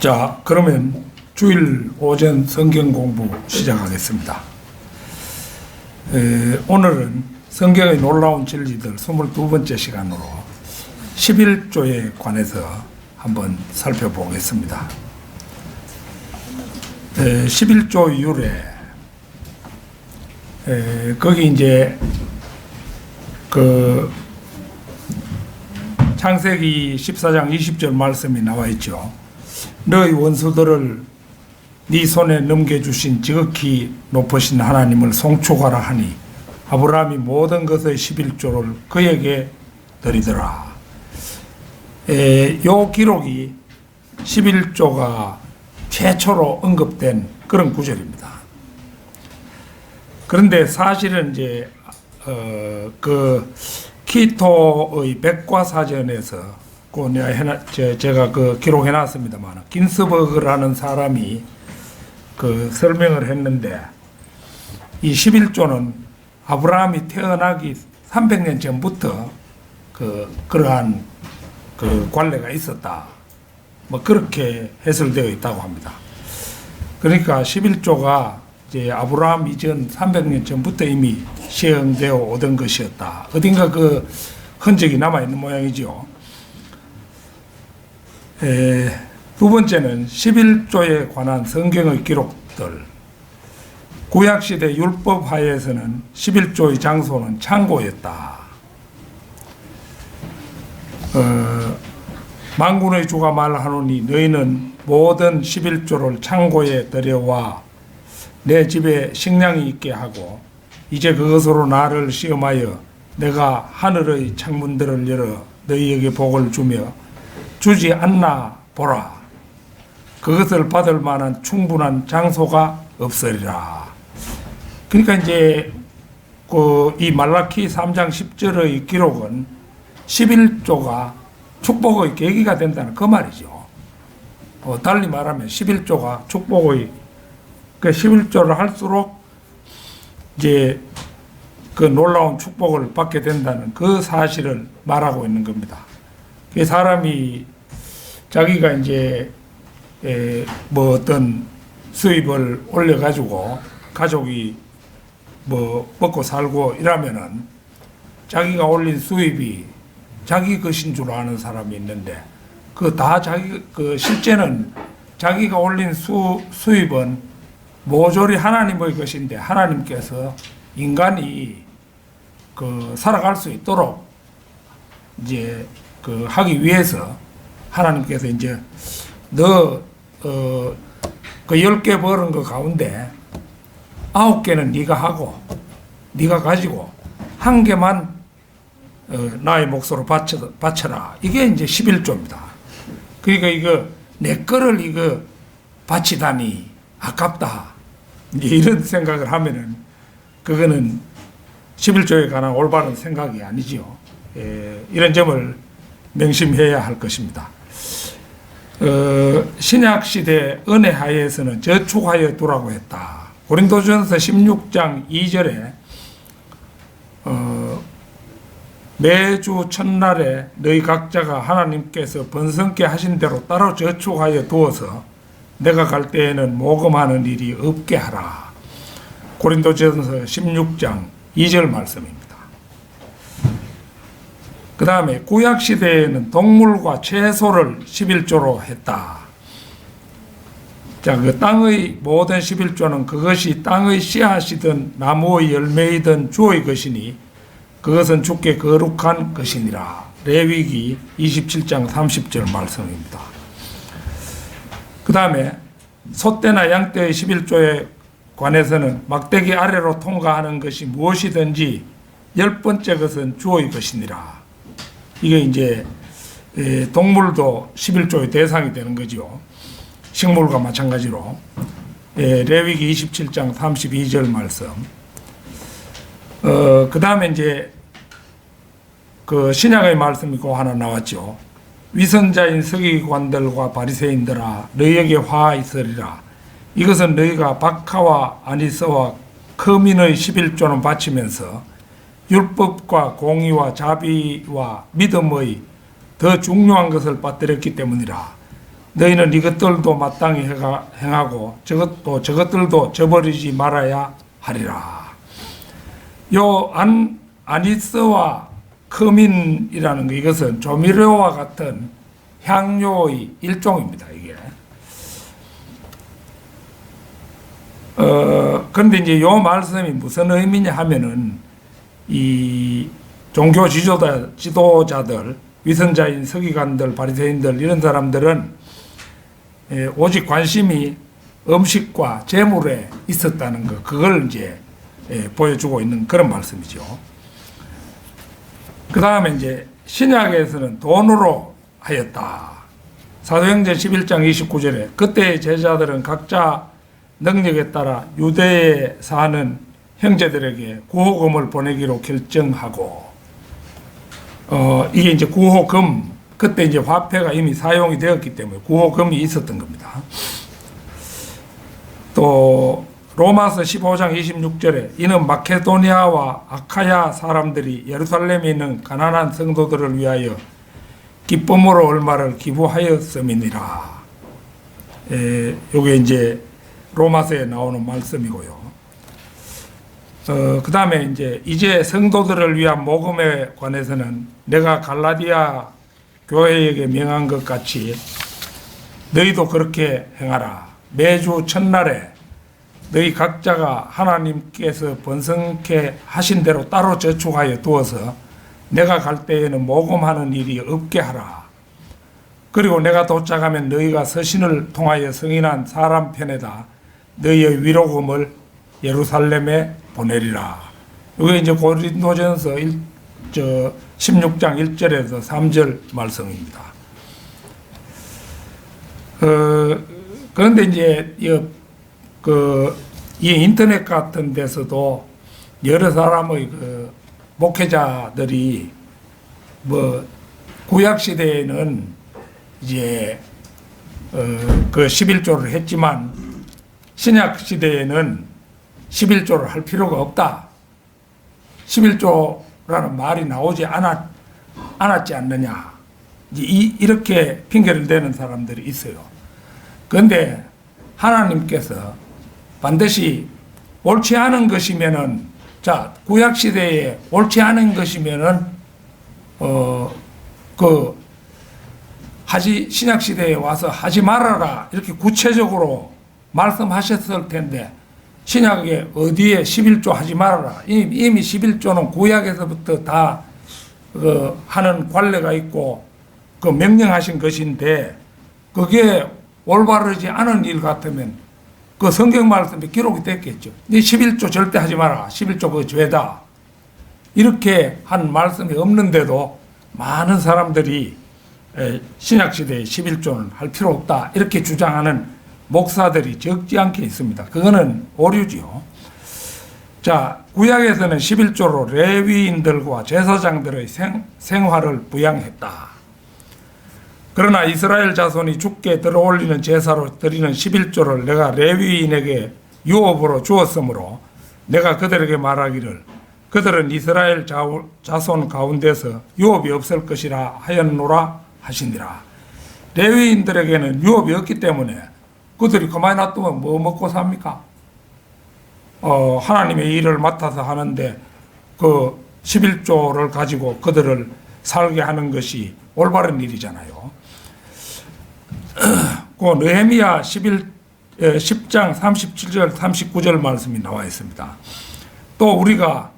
자, 그러면 주일 오전 성경 공부 시작하겠습니다. 오늘은 성경의 놀라운 진리들 22번째 시간으로 11조에 관해서 한번 살펴보겠습니다. 11조 이후에 거기 이제 그 창세기 14장 20절 말씀이 나와 있죠. 너희 원수들을 네 손에 넘겨주신 지극히 높으신 하나님을 송축하라 하니 아브라함이 모든 것의 11조를 그에게 드리더라. 요 기록이 11조가 최초로 언급된 그런 구절입니다. 그런데 사실은 이제 그 키토의 백과사전에서 제가 그 기록해놨습니다만 긴스버그라는 사람이 그 설명을 했는데 이 11조는 아브라함이 태어나기 300년 전부터 그러한 그 관례가 있었다. 뭐 그렇게 해설되어 있다고 합니다. 그러니까 11조가 이제 아브라함 이전 300년 전부터 이미 시행되어 오던 것이었다. 어딘가 그 흔적이 남아있는 모양이죠. 두 번째는 11조에 관한 성경의 기록들. 구약시대 율법하에서는 11조의 장소는 창고였다. 만군의 주가 말하노니 너희는 모든 11조를 창고에 들여와 내 집에 식량이 있게 하고 이제 그것으로 나를 시험하여 내가 하늘의 창문들을 열어 너희에게 복을 주며 주지 않나 보라. 그것을 받을 만한 충분한 장소가 없으리라. 그러니까 이제 이 말라키 3장 10절의 기록은 11조가 축복의 계기가 된다는 그 말이죠. 달리 말하면 11조가 축복의 그 11조를 할수록 이제 그 놀라운 축복을 받게 된다는 그 사실을 말하고 있는 겁니다. 그 사람이 자기가 이제 뭐 어떤 수입을 올려가지고 가족이 뭐 먹고 살고 이러면은 자기가 올린 수입이 자기 것인 줄 아는 사람이 있는데 그 다 실제는 자기가 올린 수입은 모조리 하나님의 것인데 하나님께서 인간이 살아갈 수 있도록 이제 하기 위해서 하나님께서 이제 너 그 10개 벌은 거 가운데 9개는 네가 하고 네가 가지고 1개만 나의 몫으로 바쳐라. 이게 이제 11조입니다. 그러니까 이거 내 거를 이거 바치다니 아깝다. 이런 생각을 하면은 그거는 11조에 관한 올바른 생각이 아니지요. 이런 점을 명심해야 할 것입니다. 신약시대 은혜하에서는 저축하여 두라고 했다. 고린도전서 16장 2절에 매주 첫날에 너희 각자가 하나님께서 번성케 하신 대로 따로 저축하여 두어서 내가 갈 때에는 모금하는 일이 없게 하라. 고린도전서 16장 2절 말씀입니다. 그 다음에 구약시대에는 동물과 채소를 11조로 했다. 자, 그 땅의 모든 11조는 그것이 땅의 씨앗이든 나무의 열매이든 주의 것이니 그것은 주께 거룩한 것이니라. 레위기 27장 30절 말씀입니다. 그 다음에 소떼나 양떼의 11조에 관해서는 막대기 아래로 통과하는 것이 무엇이든지 10번째 것은 주의 것이니라. 이게 이제 동물도 11조의 대상이 되는 거죠. 식물과 마찬가지로. 레위기 27장 32절 말씀. 그 다음에 이제 그 신약의 말씀이 그 하나 나왔죠. 위선자인 서기관들과 바리새인들아 너희에게 화 있으리라. 이것은 너희가 박하와 아니서와 커민의 11조는 바치면서 율법과 공의와 자비와 믿음의 더 중요한 것을 빠뜨렸기 때문이라. 너희는 이것들도 마땅히 행하고 저것들도 저버리지 말아야 하리라. 요 아니스와 커민이라는 거, 이것은 조미료와 같은 향료의 일종입니다. 이게. 그런데 이제 요 말씀이 무슨 의미냐 하면은 이 종교 지도자들, 위선자인 서기관들, 바리새인들 이런 사람들은 오직 관심이 음식과 재물에 있었다는 거, 그걸 이제 보여주고 있는 그런 말씀이죠. 그 다음에 이제 신약에서는 돈으로 하였다. 사도행전 11장 29절에 그때의 제자들은 각자 능력에 따라 유대에 사는 형제들에게 구호금을 보내기로 결정하고, 이게 이제 구호금, 그때 이제 화폐가 이미 사용이 되었기 때문에 구호금이 있었던 겁니다. 또 로마서 15장 26절에 이는 마케도니아와 아카야 사람들이 예루살렘에 있는 가난한 성도들을 위하여 기쁨으로 얼마를 기부하였음이니라. 요게 이제 로마서에 나오는 말씀이고요. 그 다음에 이제 성도들을 위한 모금에 관해서는 내가 갈라디아 교회에게 명한 것 같이 너희도 그렇게 행하라. 매주 첫날에 너희 각자가 하나님께서 번성케 하신 대로 따로 저축하여 두어서 내가 갈 때에는 모금하는 일이 없게 하라. 그리고 내가 도착하면 너희가 서신을 통하여 승인한 사람 편에다 너희의 위로금을 예루살렘에 보내리라. 이게 이제 고린도전서 16장 1절에서 3절 말씀입니다. 그런데 이제 이 인터넷 같은 데서도 여러 사람의 목회자들이 구약 시대에는 이제 그 11조를 했지만 신약 시대에는 11조를 할 필요가 없다. 11조라는 말이 나오지 않았지 않느냐. 이렇게 핑계를 대는 사람들이 있어요. 그런데 하나님께서 반드시 옳지 않은 것이면은, 자, 구약 시대에 옳지 않은 것이면은 신약 시대에 와서 하지 말아라 이렇게 구체적으로 말씀하셨을 텐데, 신약에 어디에 11조 하지 말아라. 이미 11조는 구약에서부터 다 하는 관례가 있고 명령하신 것인데, 그게 올바르지 않은 일 같으면 그 성경 말씀이 기록이 됐겠죠. 이 11조 절대 하지 마라. 11조 그 죄다. 이렇게 한 말씀이 없는데도 많은 사람들이 신약시대에 11조는 할 필요 없다 이렇게 주장하는 목사들이 적지 않게 있습니다. 그거는 오류지요. 자, 구약에서는 11조로 레위인들과 제사장들의 생활을 부양했다. 그러나 이스라엘 자손이 주께 들어올리는 제사로 드리는 11조를 내가 레위인에게 유업으로 주었으므로 내가 그들에게 말하기를 그들은 이스라엘 자손 가운데서 유업이 없을 것이라 하였노라 하시니라. 레위인들에게는 유업이 없기 때문에 그들이 가만히 놔두면 뭐 먹고 삽니까? 하나님의 일을 맡아서 하는데 그 11조를 가지고 그들을 살게 하는 것이 올바른 일이잖아요. 그 느헤미야 10장 37절 39절 말씀이 나와 있습니다. 또 우리가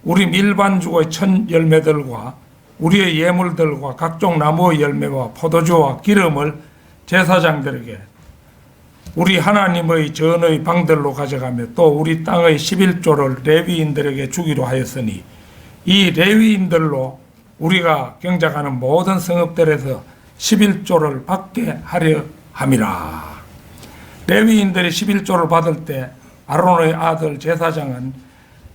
우리 밀반죽의 천 열매들과 우리의 예물들과 각종 나무의 열매와 포도주와 기름을 제사장들에게 우리 하나님의 전의 방들로 가져가며 또 우리 땅의 11조를 레위인들에게 주기로 하였으니 이 레위인들로 우리가 경작하는 모든 성읍들에서 11조를 받게 하려 함이라. 레위인들이 11조를 받을 때 아론의 아들 제사장은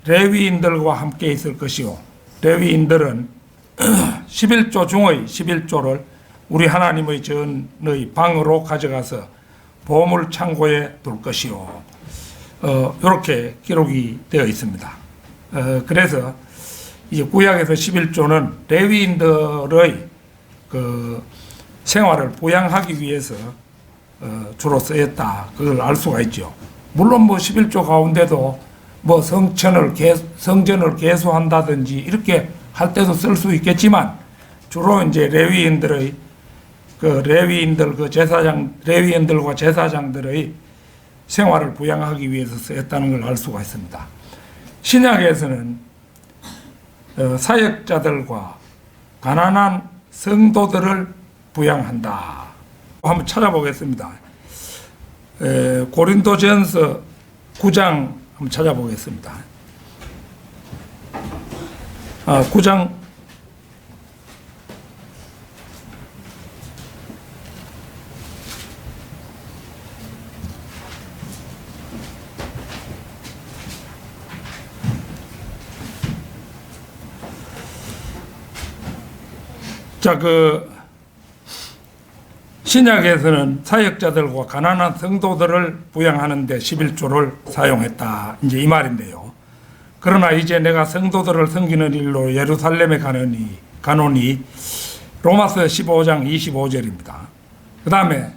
레위인들과 함께 있을 것이요 레위인들은 11조 중의 11조를 우리 하나님의 전의 방으로 가져가서 보물 창고에 둘 것이요. 이렇게 기록이 되어 있습니다. 그래서 이제 구약에서 11조는 레위인들의 생활을 부양하기 위해서 주로 쓰였다. 그걸 알 수가 있죠. 물론 뭐 11조 가운데도 뭐 성전을 개수한다든지 이렇게 할 때도 쓸 수 있겠지만 주로 이제 레위인들과 제사장들의 생활을 부양하기 위해서 쓰였다는 걸 알 수가 있습니다. 신약에서는 사역자들과 가난한 성도들을 부양한다. 한번 찾아보겠습니다. 고린도전서 9장 한번 찾아보겠습니다. 9장 신약에서는 사역자들과 가난한 성도들을 부양하는 데 11조를 사용했다. 이제 이 말인데요. 그러나 이제 내가 성도들을 섬기는 일로 예루살렘에 가노니 로마서 15장 25절입니다. 그 다음에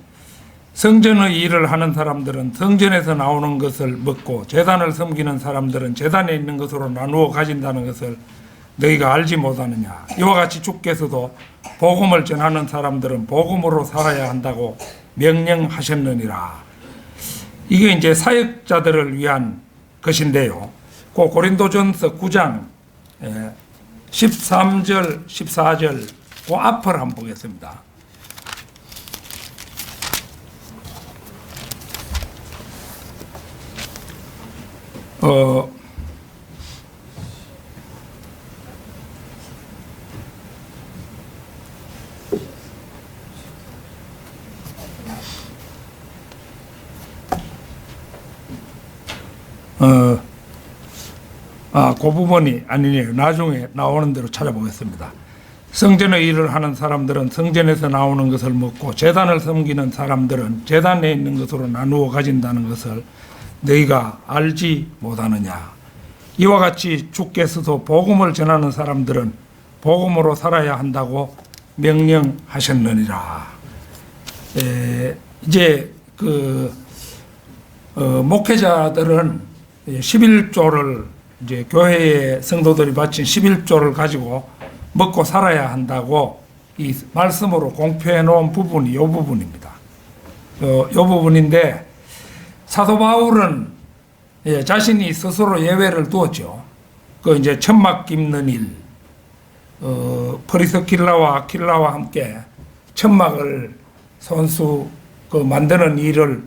성전의 일을 하는 사람들은 성전에서 나오는 것을 먹고 제단을 섬기는 사람들은 제단에 있는 것으로 나누어 가진다는 것을 너희가 알지 못하느냐. 이와 같이 주께서도 복음을 전하는 사람들은 복음으로 살아야 한다고 명령하셨느니라. 이게 이제 사역자들을 위한 것인데요. 그 고린도전서 9장 13절, 14절 그 앞을 한번 보겠습니다. 그 부분이 아니네요. 나중에 나오는 대로 찾아보겠습니다. 성전의 일을 하는 사람들은 성전에서 나오는 것을 먹고 제단을 섬기는 사람들은 제단에 있는 것으로 나누어 가진다는 것을 너희가 알지 못하느냐. 이와 같이 주께서도 복음을 전하는 사람들은 복음으로 살아야 한다고 명령하셨느니라. 이제 목회자들은 11조를 이제 교회의 성도들이 바친 11조를 가지고 먹고 살아야 한다고 이 말씀으로 공표해 놓은 부분이 이 부분입니다. 이 부분인데 사도 바울은 자신이 스스로 예외를 두었죠. 그 이제 천막 깁는 일, 프리스킬라와 아킬라와 함께 천막을 손수 만드는 일을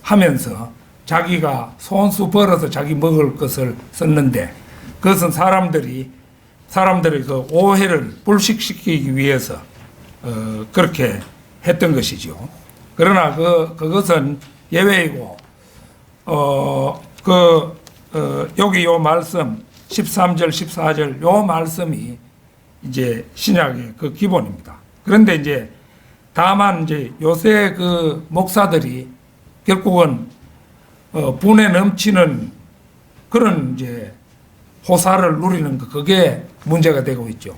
하면서 자기가 손수 벌어서 자기 먹을 것을 썼는데 그것은 사람들의 그 오해를 불식시키기 위해서 그렇게 했던 것이죠. 그러나 그것은 예외이고 여기 요 말씀 13절 14절 요 말씀이 이제 신약의 그 기본입니다. 그런데 이제 다만 이제 요새 그 목사들이 결국은 분에 넘치는 그런 이제 호사를 누리는 그게 문제가 되고 있죠.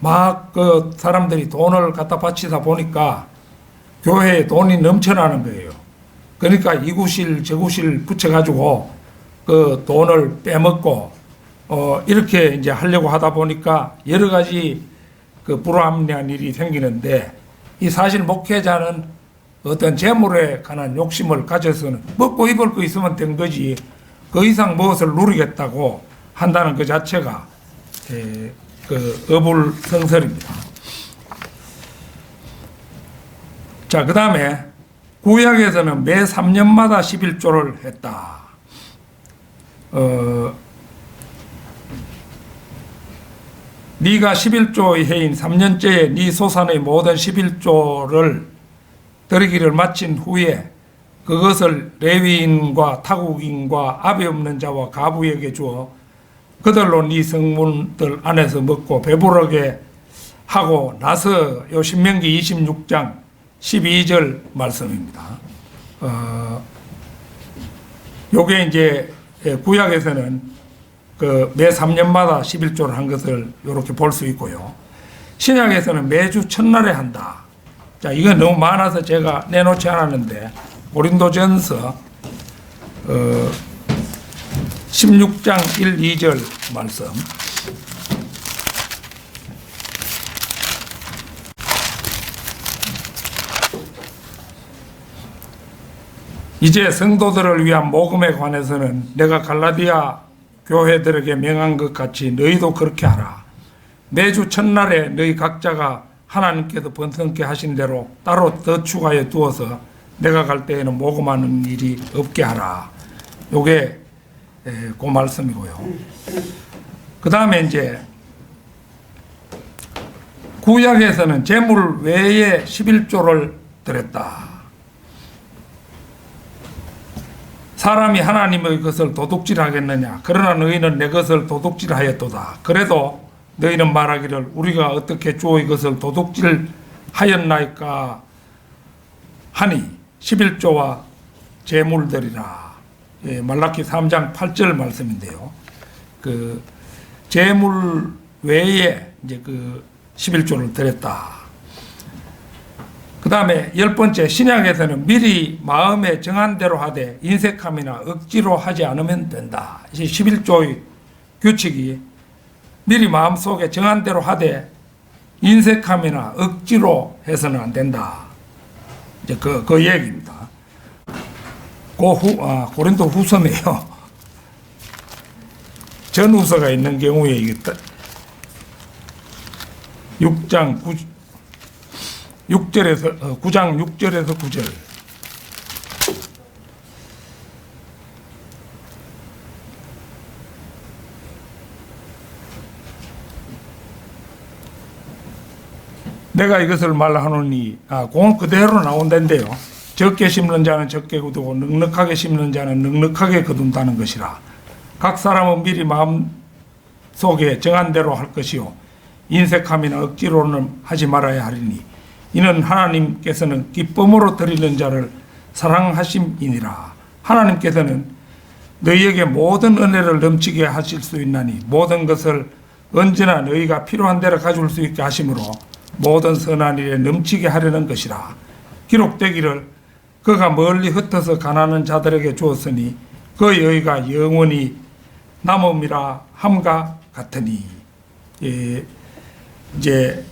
막 그 사람들이 돈을 갖다 바치다 보니까 교회에 돈이 넘쳐나는 거예요. 그러니까 이구실 저구실 붙여가지고 그 돈을 빼먹고 이렇게 이제 하려고 하다 보니까 여러 가지 그 불합리한 일이 생기는데 이 사실 목회자는 어떤 재물에 관한 욕심을 가져서는 먹고 입을 거 있으면 된 거지 그 이상 무엇을 누리겠다고 한다는 그 자체가 그 어불성설입니다. 자, 그 다음에 구약에서는 매 3년마다 11조를 했다. 네가 11조의 해인 3년째에 네 소산의 모든 11조를 드리기를 마친 후에 그것을 레위인과 타국인과 아비 없는 자와 가부에게 주어 그들로 네 성문들 안에서 먹고 배부르게 하고 나서 요 신명기 26장 12절 말씀입니다. 요게 이제 구약에서는 그 매 3년마다 11조를 한 것을 이렇게 볼 수 있고요. 신약에서는 매주 첫날에 한다. 자, 이거 너무 많아서 제가 내놓지 않았는데 고린도전서 16장 1, 2절 말씀. 이제 성도들을 위한 복음에 관해서는 내가 갈라디아 교회들에게 명한 것 같이 너희도 그렇게 하라. 매주 첫날에 너희 각자가 하나님께서 번성케 하신 대로 따로 더 추가해 두어서 내가 갈 때에는 모금하는 일이 없게 하라. 요게 그 말씀이고요. 그 다음에 이제 구약에서는 재물 외에 11조를 드렸다. 사람이 하나님의 것을 도둑질하겠느냐? 그러나 너희는 내 것을 도둑질하였도다. 그래도 너희는 말하기를 우리가 어떻게 주의 것을 도둑질하였나이까 하니 11조와 재물들이라. 예, 말라기 3장 8절 말씀인데요. 그 재물 외에 이제 그 11조를 드렸다. 그 다음에 10번째, 신약에서는 미리 마음에 정한 대로 하되 인색함이나 억지로 하지 않으면 된다. 11조의 규칙이 미리 마음속에 정한 대로 하되 인색함이나 억지로 해서는 안 된다. 이제 그 얘기입니다. 고린도 후서네요. 전후서가 있는 경우에 이게 9장 6절에서 9절. 내가 이것을 말하노니 공 그대로 나온다는데요. 적게 심는 자는 적게 거두고 넉넉하게 심는 자는 넉넉하게 거둔다는 것이라. 각 사람은 미리 마음 속에 정한 대로 할 것이요 인색함이나 억지로는 하지 말아야 하리니 이는 하나님께서는 기쁨으로 드리는 자를 사랑하심이니라. 하나님께서는 너희에게 모든 은혜를 넘치게 하실 수 있나니 모든 것을 언제나 너희가 필요한 대로 가질 수 있게 하심으로 모든 선한 일에 넘치게 하려는 것이라. 기록되기를 그가 멀리 흩어서 가난한 자들에게 주었으니 그 여의가 영원히 남음이라 함과 같으니. 예, 이제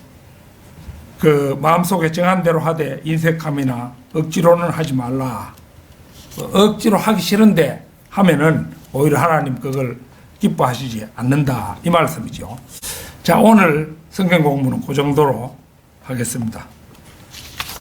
그 마음속에 정한 대로 하되 인색함이나 억지로는 하지 말라. 억지로 하기 싫은데 하면은 오히려 하나님 그걸 기뻐하시지 않는다. 이 말씀이죠. 자, 오늘 성경 공부는 그 정도로 하겠습니다.